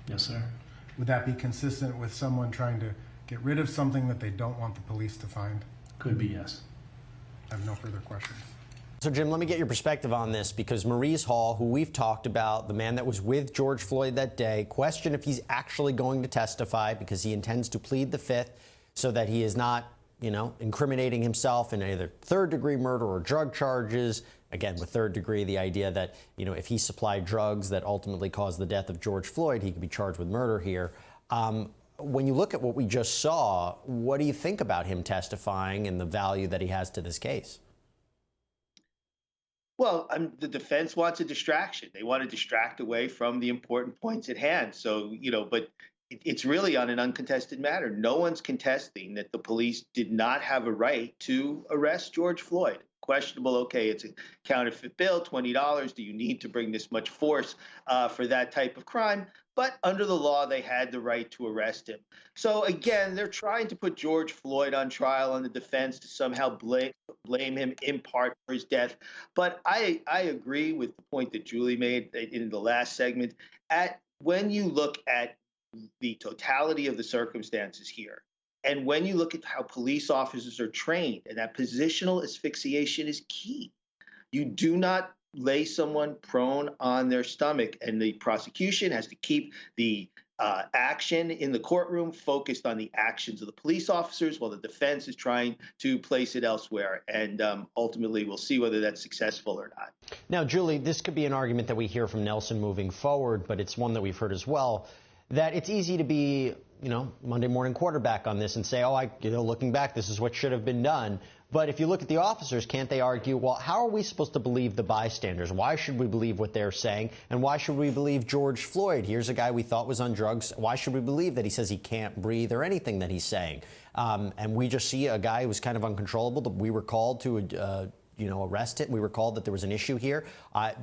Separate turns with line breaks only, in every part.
Yes, sir.
Would that be consistent with someone trying to get rid of something that they don't want the police to find?
Could be, yes.
I have no further questions.
So, Jim, let me get your perspective on this, because Maurice Hall, who we've talked about, the man that was with George Floyd that day, questioned if he's actually going to testify because he intends to plead the Fifth so that he is not, incriminating himself in either third-degree murder or drug charges. Again, with third degree, the idea that, if he supplied drugs that ultimately caused the death of George Floyd, he could be charged with murder here. When you look at what we just saw, what do you think about him testifying and the value that he has to this case?
Well, the defense wants a distraction. They want to distract away from the important points at hand. So, but it's really on an uncontested matter. No one's contesting that the police did not have a right to arrest George Floyd. Questionable, okay, it's a counterfeit bill, $20. Do you need to bring this much force for that type of crime? But under the law, they had the right to arrest him. So again, they're trying to put George Floyd on trial on the defense to somehow blame him in part for his death. But I agree with the point that Julie made in the last segment. When you look at the totality of the circumstances here, and when you look at how police officers are trained, and that positional asphyxiation is key. You do not lay someone prone on their stomach, and the prosecution has to keep the action in the courtroom focused on the actions of the police officers, while the defense is trying to place it elsewhere. And ultimately, we'll see whether that's successful or not.
Now, Julie, this could be an argument that we hear from Nelson moving forward, but it's one that we've heard as well, that it's easy to be, Monday morning quarterback on this and say, looking back, this is what should have been done. But if you look at the officers, can't they argue, well, how are we supposed to believe the bystanders? Why should we believe what they're saying? And why should we believe George Floyd? Here's a guy we thought was on drugs. Why should we believe that he says he can't breathe or anything that he's saying? And we just see a guy who was kind of uncontrollable that we were called to arrest him. We were called that there was an issue here.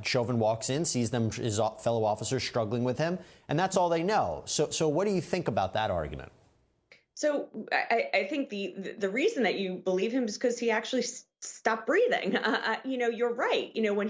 Chauvin walks in, sees his fellow officers struggling with him, and that's all they know. So what do you think about that argument?
So I think the reason that you believe him is because he actually stopped breathing. You're right. When